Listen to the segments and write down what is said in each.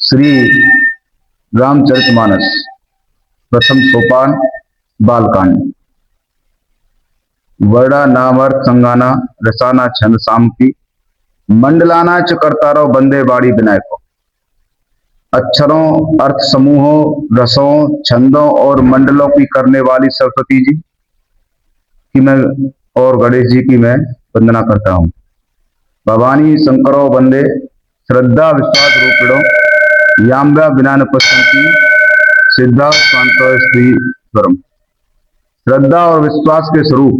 श्री रामचरितमानस प्रथम सोपान बालकांड। वर्णा नामर्थ संगाना रसाना छंद सामपी मंडलाना च करतारो बंदे बाड़ी विनायको। अक्षरों, अर्थ समूहों, रसों, छंदों और मंडलों की करने वाली सरस्वती जी की मैं और गणेश जी की मैं वंदना करता हूँ। भवानी शंकरो वंदे श्रद्धा विश्वास रूपिणों याम्या विना न पश्यंती सिद्धा स्वांतो स्त्री स्वरम। श्रद्धा और विश्वास के स्वरूप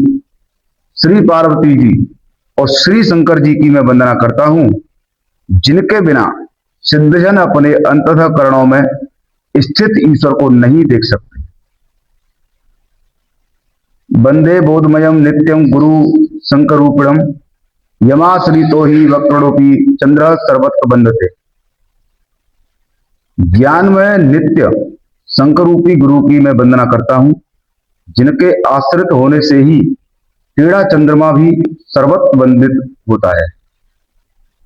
श्री पार्वती जी और श्री शंकर जी की मैं वंदना करता हूँ, जिनके बिना सिद्धजन अपने अंतःकरणों में स्थित ईश्वर को नहीं देख सकते। वंदे बोधमयम नित्यम गुरु शंकर रूपिणम यमाश्रितो ही वक्रणोपी चंद्र सर्वत्र बंधते। ज्ञान में नित्य शंकर रूपी गुरु की मैं वंदना करता हूं, जिनके आश्रित होने से ही टेढ़ा चंद्रमा भी सर्वत्र वंदित होता है।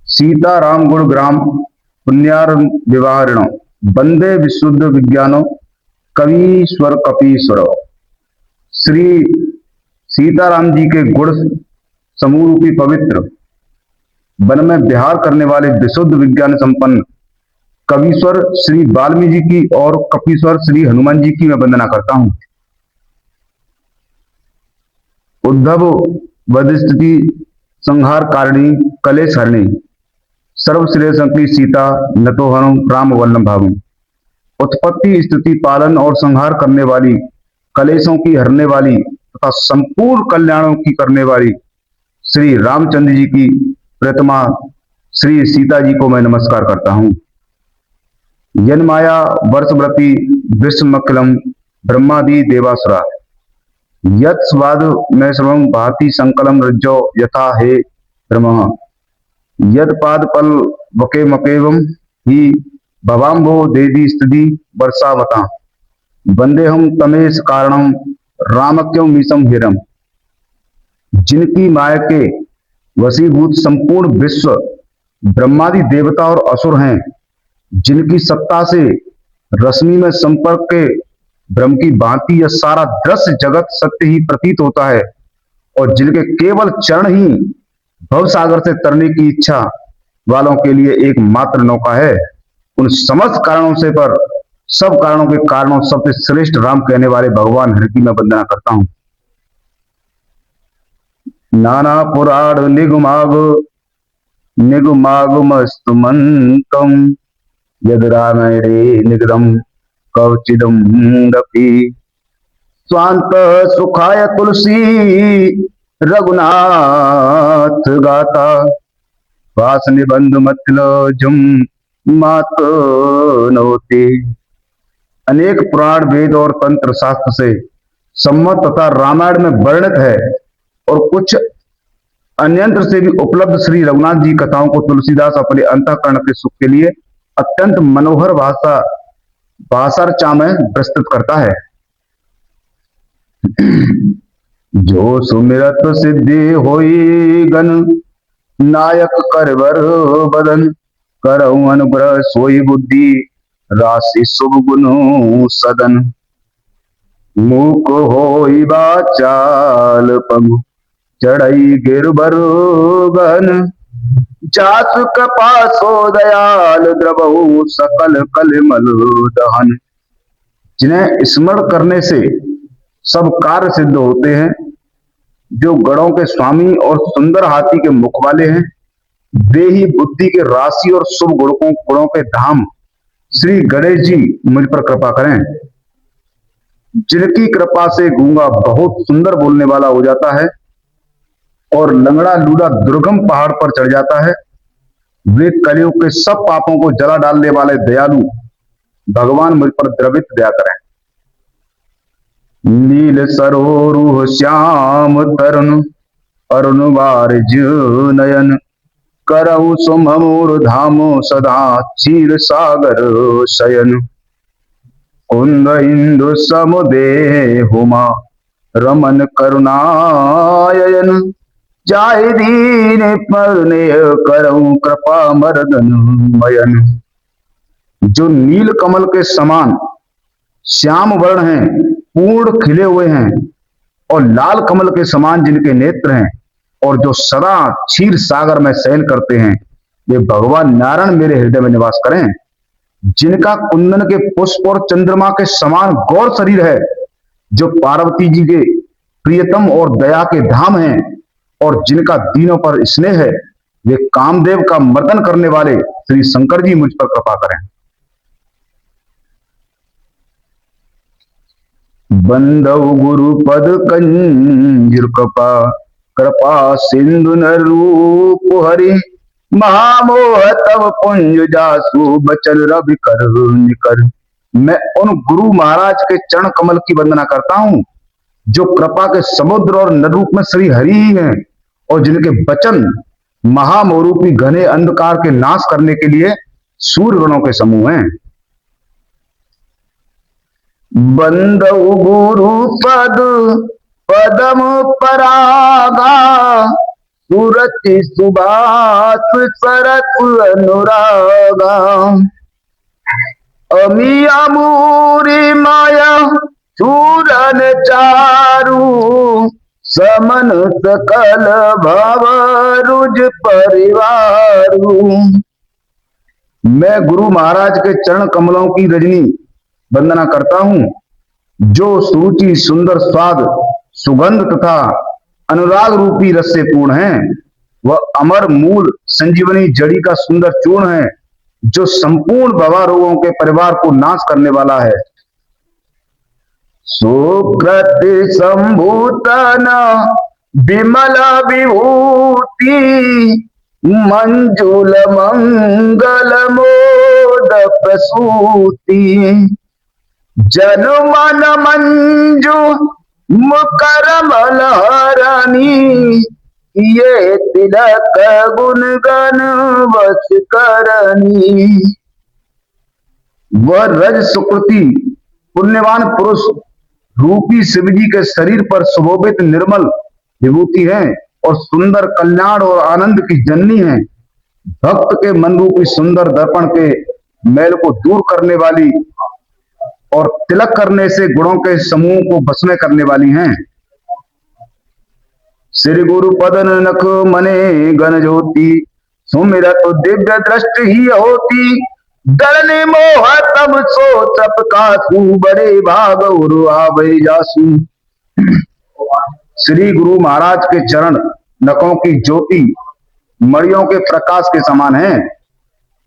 सीता राम गुण ग्राम पुण्यार विवाहरणों वंदे विशुद्ध विज्ञानो कवीश्वर कपीश्वर। श्री सीताराम जी के गुण समूह रूपी पवित्र वन में विहार करने वाले विशुद्ध विज्ञान संपन्न कवीश्वर श्री वाल्मीकि जी की और कपीश्वर श्री हनुमान जी की मैं वंदना करता हूं। उद्धव वधिष्ठिति संहार कारिणी कलेश हरणी सर्वश्रेष्ठी सीता नतोहरम राम वल्लभ भावम। उत्पत्ति स्थिति पालन और संहार करने वाली, कलेशों की हरने वाली तथा संपूर्ण कल्याणों की करने वाली श्री रामचंद्र जी की प्रतिमा श्री सीता जी को मैं नमस्कार करता हूं। यन्माया वर्षव्रती विश्वमखिलम ब्रह्मादि देवासुरा यत् स्वाद में सर्वं भाति संकलम रज्जो यथा हे ब्रह्म। यद पाद पल वके मकेवम ही भवाम्भो देदी स्थिति वर्षावता वंदे हम तमेश कारणम रामक्यम मीसम हिरम। जिनकी माया के वशीभूत संपूर्ण विश्व ब्रह्मादि देवता और असुर हैं, जिनकी सत्ता से रश्मि में संपर्क के ब्रह्म की भांति यह सारा दृश्य जगत सत्य ही प्रतीत होता है, और जिनके केवल चरण ही भव सागर से तरने की इच्छा वालों के लिए एकमात्र नौका है, उन समस्त कारणों से पर सब कारणों के कारणों सबसे श्रेष्ठ राम कहने वाले भगवान हरि की मैं वंदना करता हूं। नाना पुराण निगुमागमस्तुमन्तम यद रामायणे निगदम कवचिदम दपि स्वांत सुखाय तुलसी रघुनाथ गाता वास निबंध मतल जुम मात नोते। अनेक पुराण वेद और तंत्र शास्त्र से सम्मत तथा रामायण में वर्णित है और कुछ अन्यंत्र से भी उपलब्ध श्री रघुनाथ जी कथाओं को तुलसीदास अपने अंतःकरण के सुख के लिए अत्यंत मनोहर भाषा में प्रस्तुत करता है। जो सुमिरत सिद्धि होई गन नायक करवर बदन करऊ अनुग्रह सोई बुद्धि राशि शुभ गुनु सदन। मूक होई बाचाल पगु चढ़ई गिरबर गन जासु कपासो दयाल द्रवहु सकल कलिमल दहन। जिन्हें स्मरण करने से सब कार्य सिद्ध होते हैं, जो गणों के स्वामी और सुंदर हाथी के मुख वाले हैं, वे ही बुद्धि के राशि और शुभ गुणों के धाम श्री गणेश जी मुझ पर कृपा करें। जिनकी कृपा से गूंगा बहुत सुंदर बोलने वाला हो जाता है और लंगड़ा लूला दुर्गम पहाड़ पर चढ़ जाता है, वे कलियुग के सब पापों को जला डालने वाले दयालु भगवान मुझ पर द्रवित दया करें। नील सरोरुह श्याम तरुण अरुण वारिज नयन करहु सुमूर धाम सदा क्षीर सागर शयन। कुंद इंदु समुदेहुमा रमन करुणायन जाय दीन पर करऊं कृपा मर्दन मयन। जो नील कमल के समान श्याम वर्ण हैं, पूर्ण खिले हुए हैं, और लाल कमल के समान जिनके नेत्र हैं, और जो सदा क्षीर सागर में शयन करते हैं, वे भगवान नारायण मेरे हृदय में निवास करें। जिनका कुंदन के पुष्प और चंद्रमा के समान गौर शरीर है, जो पार्वती जी के प्रियतम और दया के धाम हैं, और जिनका दीनों पर स्नेह है, वे कामदेव का मर्दन करने वाले श्री शंकर जी मुझ पर कृपा करें। बंदव गुरु पद कंजर कृपा, कृपा सिंधु न रूप हरि, महामोह तव पुंज जासु बचन रवि कर निकर। मैं उन गुरु महाराज के चरण कमल की वंदना करता हूं, जो कृपा के समुद्र और नर रूप में श्री हरि ही हैं, और जिनके वचन महामोरूपी घने अंधकार के नाश करने के लिए सूर्य गणों के समूह हैं। बंदौ गुरु पद पदम परागा, सुरति सुभाष सरस अनुरागा। अमिया मूरी माया चूरन चारु, समन सकल भव रुज परिवारु। मैं गुरु महाराज के चरण कमलों की रजनी वंदना करता हूं, जो सुरुचि सुंदर स्वाद सुगंध तथा अनुराग रूपी रस से पूर्ण है। वह अमर मूल संजीवनी जड़ी का सुंदर चूर्ण है, जो संपूर्ण भवा रोगों के परिवार को नाश करने वाला है। सुकृति संभूतन विमल विभूति, मंजुल मंगल मोद प्रसूति। जन मन मंजु मुकर मलहरणी, ये तिलक गुण गण वश करनी। वह रज सुकृति पुण्यवान पुरुष रूपी शिवजी के शरीर पर सुशोभित निर्मल विभूति है, और सुंदर कल्याण और आनंद की जननी है। भक्त के मन रूपी सुंदर दर्पण के मैल को दूर करने वाली, और तिलक करने से गुणों के समूह को भस्म करने वाली हैं। श्री गुरु पदन नख मने गण ज्योति, सुमिरत दिव्य दृष्टि ही होती। डरने मोह तब सो चपकासु, बड़े भाग उरु आवे जासु। श्री गुरु महाराज के चरण नखों की ज्योति मणियों के प्रकाश के समान है,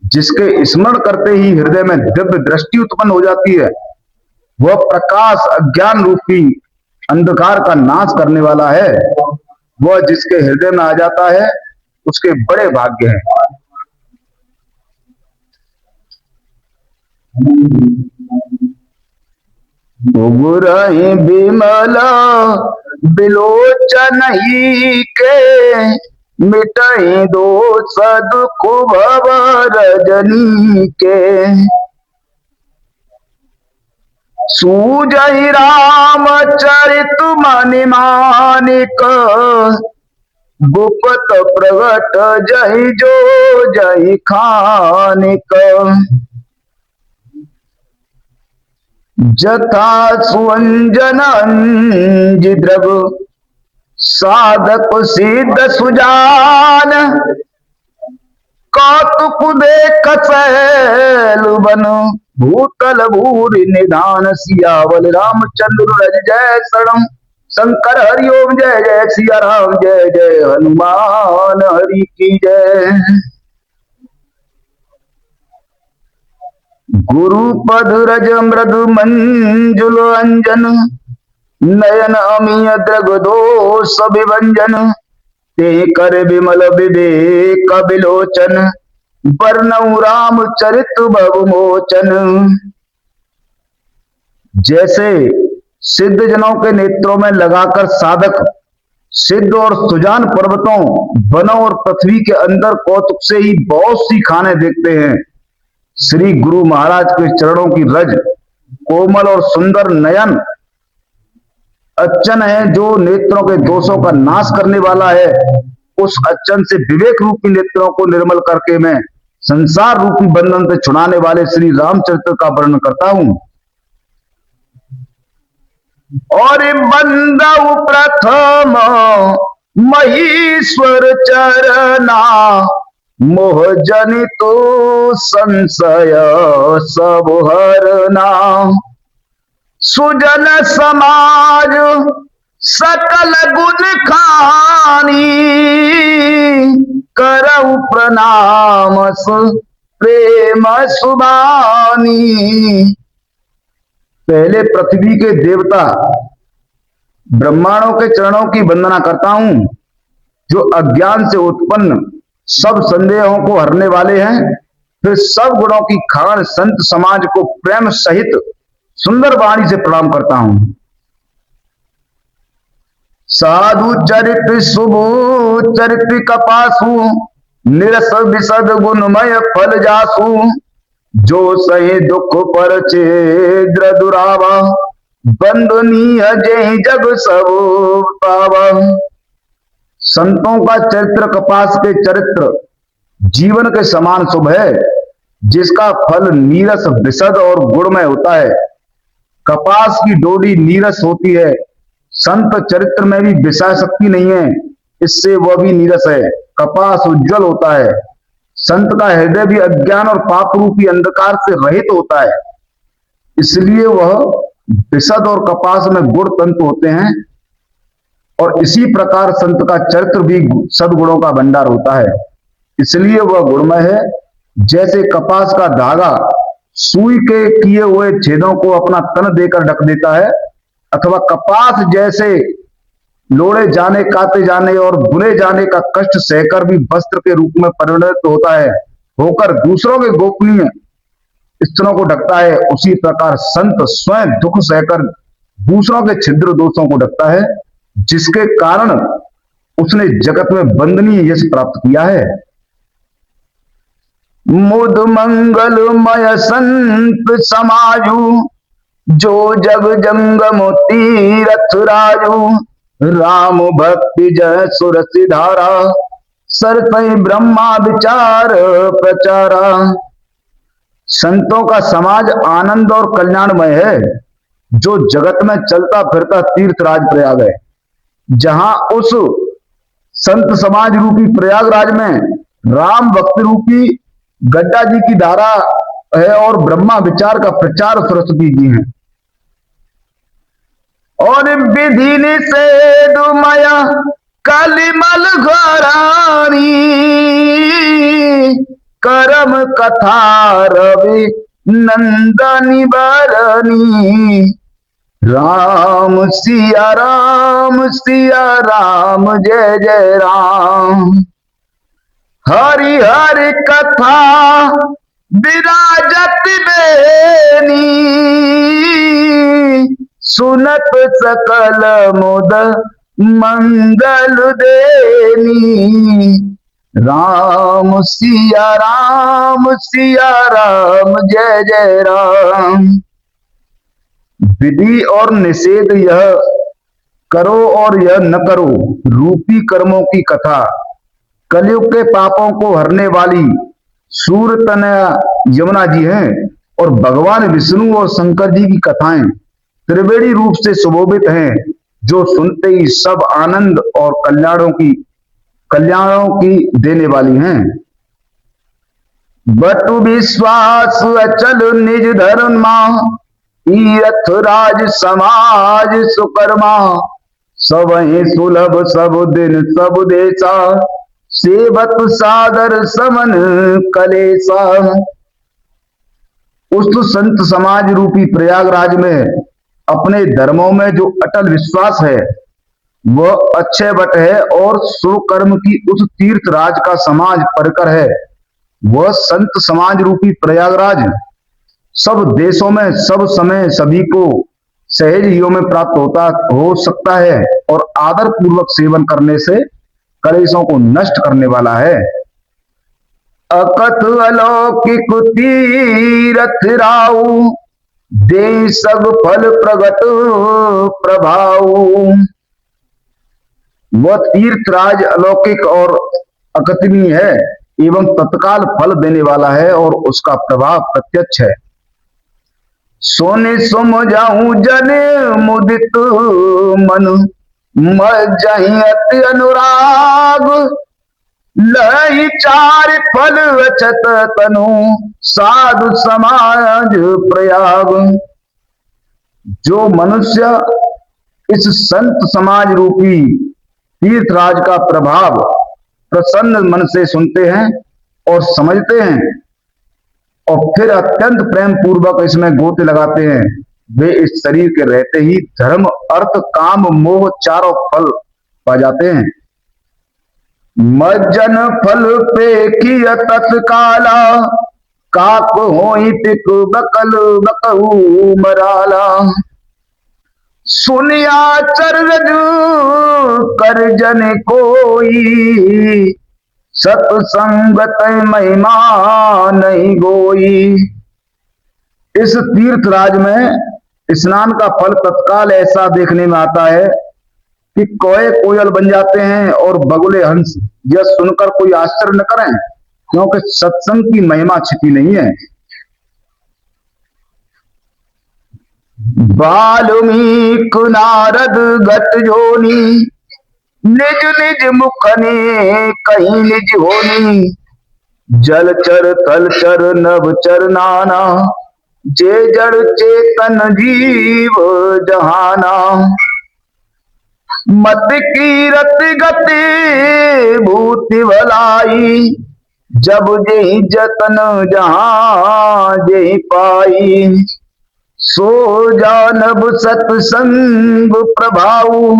जिसके स्मरण करते ही हृदय में दिव्य दृष्टि उत्पन्न हो जाती है। वह प्रकाश अज्ञान रूपी अंधकार का नाश करने वाला है। वह जिसके हृदय में आ जाता है, उसके बड़े भाग्य हैं। उगुरहि बिमला बिलोचन ही के, मिटहि दोष दुख भव रजनी के। सूजहि राम चरित मनि मानिक, गुप्त प्रगट जहि जो जहि खानिक। जथा सुअंजन अंजि द्रव, साधक सिद्ध सुजान। कौतुक देख सैल बन, भूतल भूरि निधान। सियावल रामचंद्र रज जय शरणम, शंकर हरिओम जय जय सिया राम, जय जय हनुमान हरि की जय। गुरु पद रज मृदु मंजुल अंजन, नयन अमीय द्रग दोष विभंजन। ते कर विमल विवेक विलोचन, वर्णौ राम चरित भव मोचन। जैसे सिद्ध जनों के नेत्रों में लगाकर साधक सिद्ध और सुजान पर्वतों, वनों और पृथ्वी के अंदर कौतुक से ही बहुत सी खाने देखते हैं, श्री गुरु महाराज के चरणों की रज कोमल और सुंदर नयन अच्छन है, जो नेत्रों के दोषों का नाश करने वाला है। उस अच्छन से विवेक रूपी नेत्रों को निर्मल करके मैं संसार रूपी बंधन से छुड़ाने वाले श्री रामचरित्र का वर्णन करता हूं। और बंदउ प्रथम महीश्वर चरना, मोह जनितो संशय सब हरना। सुजन समाज सकल गुण खानी, करऊ प्रणाम प्रेम सुबानी। पहले पृथ्वी के देवता ब्रह्मांडों के चरणों की वंदना करता हूं, जो अज्ञान से उत्पन्न सब संदेहों को हरने वाले हैं। फिर सब गुणों की खान संत समाज को प्रेम सहित सुंदर वाणी से प्रणाम करता हूं। साधु चरित्र शुभ चरित्र कपासु, निरस विशद गुणमय फल जासु। जो सही दुख पर छेद्र दुरावा, बंदनीय जय जग सब पावा। संतों का चरित्र कपास के चरित्र जीवन के समान शुभ है, जिसका फल नीरस विशद और गुणमय होता है। कपास की डोरी नीरस होती है, संत चरित्र में भी विषय शक्ति नहीं है, इससे वह भी नीरस है। कपास उज्जवल होता है, संत का हृदय भी अज्ञान और पाप रूपी अंधकार से रहित होता है, इसलिए वह विशद और कपास में गुण तंतु होते हैं। और इसी प्रकार संत का चरित्र भी सदगुणों का भंडार होता है, इसलिए वह गुणमय है। जैसे कपास का धागा सुई के किए हुए छेदों को अपना तन देकर ढक देता है, अथवा कपास जैसे लोड़े जाने, काटे जाने और बुने जाने का कष्ट सहकर भी वस्त्र के रूप में परिणत होता है, होकर दूसरों के गोपनीय स्तनों को ढकता है, उसी प्रकार संत स्वयं दुख सहकर दूसरों के छिद्र दोषों को ढकता है, जिसके कारण उसने जगत में वंदनीय यश प्राप्त किया है। मुद मंगलमय संत समाजु, जो जग जंगम तीरथ राजू। राम भक्ति जय सुर सिधारा, सरसई ब्रह्मा विचार प्रचारा। संतों का समाज आनंद और कल्याणमय है, जो जगत में चलता फिरता तीर्थ राज प्रयाग है। जहां उस संत समाज रूपी प्रयागराज में राम भक्ति रूपी गड्डा जी की धारा है और ब्रह्मा विचार का प्रचार सरस्वती जी हैं। और विधि निषेध मया कलिमल घरानी, करम कथा रवि नंदनी बरनी। राम सिया राम जय जय राम। हरि हरि कथा विराजत बेनी, सुनत सकल मुद मंगल देनी। राम सिया राम जय जय राम। विधि और निषेध, यह करो और यह न करो रूपी कर्मों की कथा, कलयुग के पापों को हरने वाली सूर्य तनया यमुना जी हैं। और भगवान विष्णु और शंकर जी की कथाएं त्रिवेणी रूप से सुशोभित हैं, जो सुनते ही सब आनंद और कल्याणों की देने वाली हैं। बटु विश्वास अचल निज धर्मा, तीर्थ राज समाज सुकर्मा। सबहि सुलभ सब दिन सब देशा, सेवक सादर समन कलेसा। उस संत समाज रूपी प्रयागराज में अपने धर्मों में जो अटल विश्वास है, वह अक्षय वट है और सुकर्म की उस तीर्थ राज का समाज परकर है। वह संत समाज रूपी प्रयागराज सब देशों में सब समय सभी को सहज हियों में प्राप्त हो सकता है, और आदर पूर्वक सेवन करने से कलेशों को नष्ट करने वाला है। अकथ अलौकिक तीरथ राऊ, दे सग फल प्रगट प्रभाऊ। वह तीर्थराज अलौकिक और अकथनीय है, एवं तत्काल फल देने वाला है और उसका प्रभाव प्रत्यक्ष है। सोने सुम जाऊं जन मुदित मन, मज्जहि अति अनुराग, लई चार फल अछत तनु, साधु समाज प्रयाग। जो मनुष्य इस संत समाज रूपी तीर्थराज का प्रभाव प्रसन्न मन से सुनते हैं और समझते हैं और फिर अत्यंत प्रेम पूर्वक इसमें गोते लगाते हैं, वे इस शरीर के रहते ही धर्म अर्थ काम मोह चारों फल पा जाते हैं। मज्जन फल पे की तत्काला, काक होई पिक बकल बकहू मराला। सुनिया चरज कर जन कोई, सत्संगत महिमा नहीं गोई। इस तीर्थराज में स्नान का फल तत्काल ऐसा देखने में आता है कि कोए कोयल बन जाते हैं और बगुले हंस। यह सुनकर कोई आश्चर्य न करें, क्योंकि सत्संग की महिमा छिपी नहीं है। वाल्मीकि नारद गत जोनी, निज निज मुखने कहीं निज होनी। जलचर थलचर नभचर नाना, जे जड़ चेतन जीव जहाना। मत कीरत गति भूति भलाई, जब जेहि जतन जहां जेहि पाई। सो जानब सत्संग प्रभाऊ,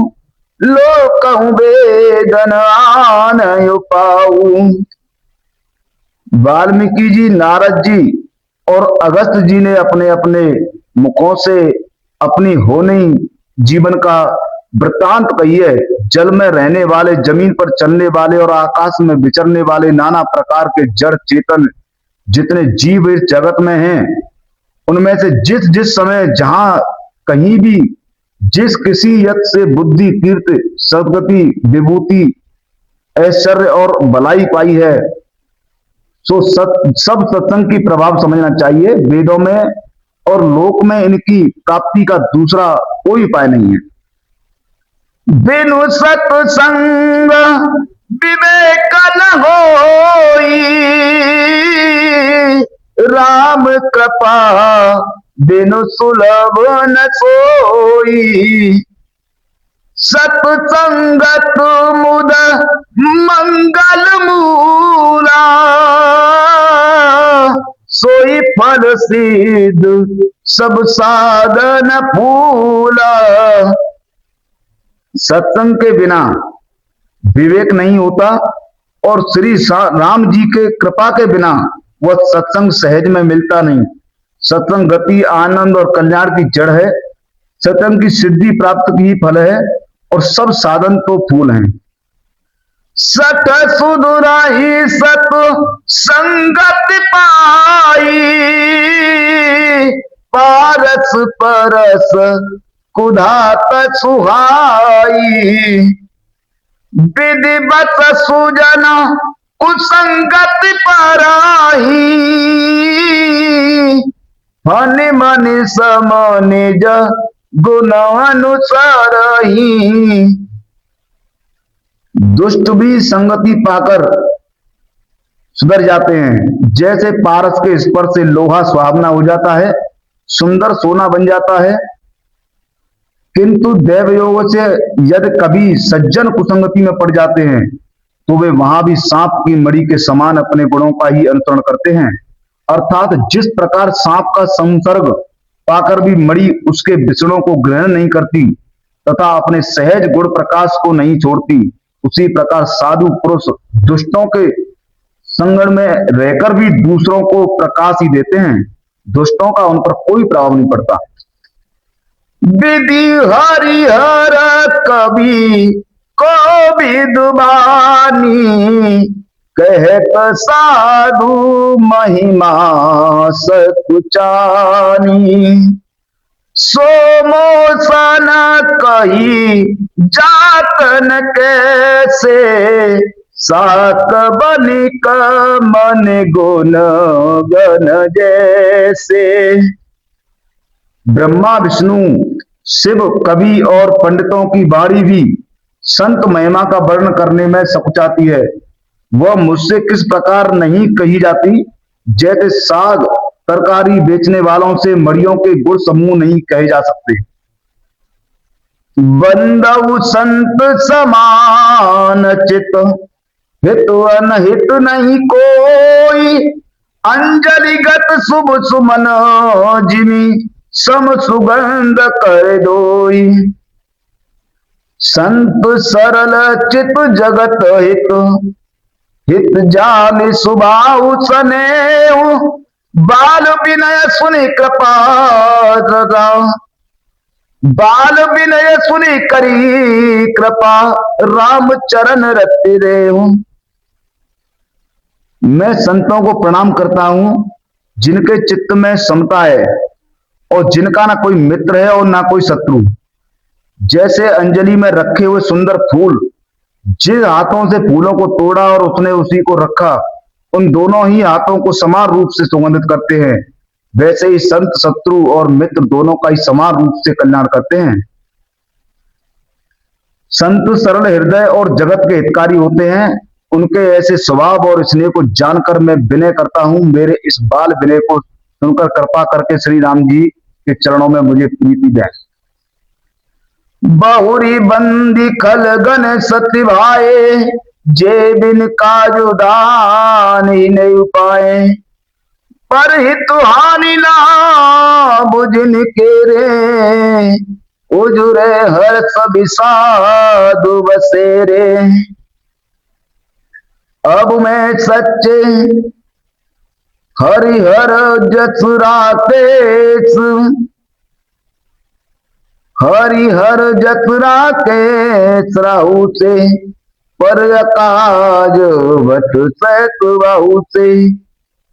लोकहु वेदन आनय पाऊ। वाल्मीकि जी, नारद जी और अगस्त जी ने अपने अपने मुखों से अपनी होनी जीवन का वृत्तांत कही है। जल में रहने वाले, जमीन पर चलने वाले और आकाश में विचरने वाले नाना प्रकार के जड़ चेतन जितने जीव इस जगत में हैं, उनमें से जिस जिस समय जहां कहीं भी जिस किसी यत से बुद्धि कीर्ति सद्गति विभूति ऐश्वर्य और भलाई पाई है, सो सब सत्संग की प्रभाव समझना चाहिए। वेदों में और लोक में इनकी प्राप्ति का दूसरा कोई उपाय नहीं है। बिनु सत्संग विवेक न होई, राम कृपा बिनु सुलभ न सोई। सत्संगत मुद मंगल मूला, सोई फल सिद्ध सब साधन फूला। सत्संग के बिना विवेक नहीं होता और श्री राम जी के कृपा के बिना वह सत्संग सहज में मिलता नहीं। सत्संग गति आनंद और कल्याण की जड़ है। सत्संग की सिद्धि प्राप्त की फल है और सब साधन तो फूल हैं। सत सुधुराई सत संगत पाई, पारस परस कुधात सुहाई। विधिवत सुजन कुसंगत पराही, फन मन सम निज गुण अनुसारही। दुष्ट भी संगति पाकर सुधर जाते हैं। जैसे पारस के स्पर्श से लोहा सुहावना हो जाता है, सुंदर सोना बन जाता है, किंतु देवयोग से यदि कभी सज्जन कुसंगति में पड़ जाते हैं तो वे वहां भी सांप की मड़ी के समान अपने गुणों का ही अनुसरण करते हैं। अर्थात जिस प्रकार सांप का संसर्ग पाकर भी मड़ी उसके विषणों को ग्रहण नहीं करती तथा अपने सहज गुण प्रकाश को नहीं छोड़ती, उसी प्रकार साधु पुरुष दुष्टों के संगण में रहकर भी दूसरों को प्रकाश ही देते हैं। दुष्टों का उन पर कोई प्रभाव नहीं पड़ता। विधि हरिहर कवि को विद्वानी, कहत साधु महिमा सकुचानी। सोमोसन कही जातन कैसे, साक बनिक मन गुण गण जैसे। ब्रह्मा विष्णु शिव कवि और पंडितों की वाणी भी संत महिमा का वर्णन करने में सकुचाती है। वह मुझसे किस प्रकार नहीं कही जाती, जैसे साग तरकारी बेचने वालों से मड़ियों के गुण समूह नहीं कहे जा सकते। बंदउ संत समान चित, हित अनहित नहीं कोई। अंजलिगत शुभ सुमन जिमी सम सुगंध कर दोई। संत सरल चित जगत हित, हित जान सुभाउ सनेऊ। बाल विनय सुनि कृपा, बाल विनय सुनि करी कृपा। राम चरण रति रेहू। मैं संतों को प्रणाम करता हूं जिनके चित्त में समता है और जिनका ना कोई मित्र है और ना कोई शत्रु। जैसे अंजलि में रखे हुए सुंदर फूल, जिस हाथों से फूलों को तोड़ा और उसने उसी को रखा, उन दोनों ही हाथों को समान रूप से सुगंधित करते हैं। वैसे ही संत शत्रु और मित्र दोनों का ही समान रूप से कल्याण करते हैं। संत सरल हृदय और जगत के हितकारी होते हैं। उनके ऐसे स्वभाव और स्नेह को जानकर मैं विनय करता हूं। मेरे इस बाल विनय को सुनकर कृपा करके श्री राम जी के चरणों में मुझे प्रीति दें। बहुरी बंदी खलगन सत्य भाए, जे बिन काजु दान ही नहीं पाए। पर हित हानि लाभ जिनके रे, उजुरे हर्ष विषादु बसेरे। अब मैं सच्चे हरिहर जस राकेश, हरिहर जस राकेश राहु से। पर काज वट सैत बाहु से,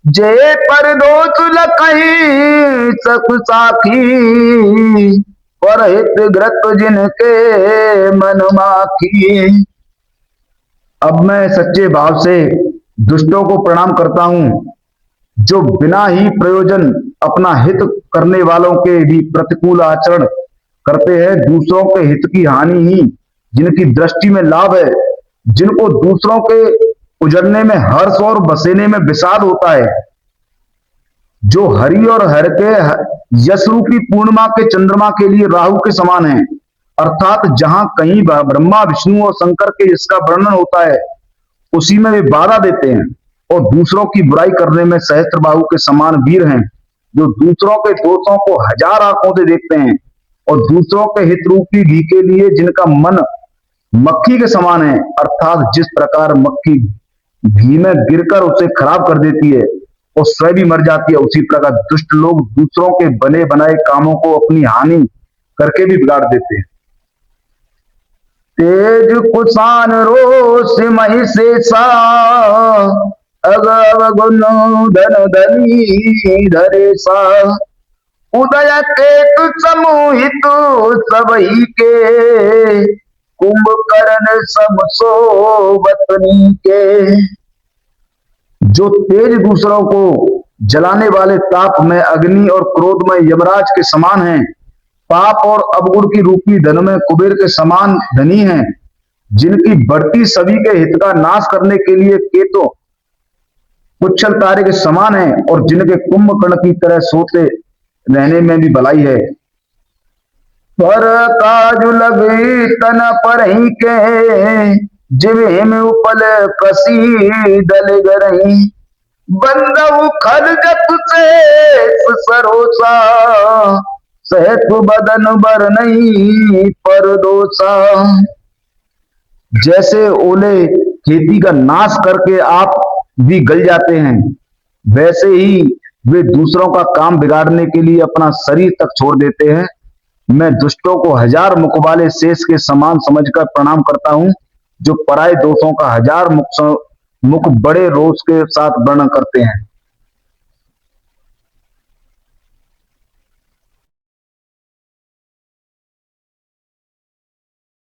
जे पर दोष लखही सक साखी। पर हित ग्रत जिनके मन माखी। अब मैं सच्चे भाव से दुष्टों को प्रणाम करता हूं, जो बिना ही प्रयोजन अपना हित करने वालों के भी प्रतिकूल आचरण करते हैं। दूसरों के हित की हानि ही जिनकी दृष्टि में लाभ है, जिनको दूसरों के उजड़ने में हर्ष और बसेने में विषाद होता है। जो हरि और हर के यश रूपी पूर्णिमा के चंद्रमा के लिए राहु के समान है, अर्थात जहां कहीं ब्रह्मा विष्णु और शंकर के इसका वर्णन होता है, उसी में वे बाधा देते हैं। और दूसरों की बुराई करने में सहस्त्र बाहु के समान वीर हैं, जो दूसरों के दोषों को हजार आंखों से देखते हैं और दूसरों के हित रूपी घी के लिए जिनका मन मक्खी के समान है, अर्थात जिस प्रकार मक्खी घी में गिरकर उसे खराब कर देती है और स्वयं भी मर जाती है, उसी प्रकार दुष्ट लोग दूसरों के बने बनाए कामों को अपनी हानि करके भी बिगाड़ देते हैं। तेज कुशान रोष मही शेषा, अगव गुण धन धनी धरेसा। उदय केतु समूहित सबही के, कुंभकर्ण समसोबतनी के। जो तेज दूसरों को जलाने वाले ताप में अग्नि और क्रोध में यमराज के समान हैं, पाप और अवगुण की रूपी धन में कुबेर के समान धनी हैं, जिनकी बढ़ती सभी के हित का नाश करने के लिए केतु पुच्छल तारे के समान है और जिनके कुंभकर्ण की तरह सोते रहने में भी भलाई है। पर काजु लगी तन पर ही के, जिवे में उपल कसी दल गरही। बंदउ खल जत से सरोसा, सहत बदन बर नहीं पर दोसा। जैसे ओले खेती का नाश करके आप भी गल जाते हैं, वैसे ही वे दूसरों का काम बिगाड़ने के लिए अपना शरीर तक छोड़ देते हैं। मैं दुष्टों को हजार मुख वाले शेष के समान समझकर प्रणाम करता हूं, जो पराये दोषों का हजार मुख बड़े रोष के साथ वर्णन करते हैं।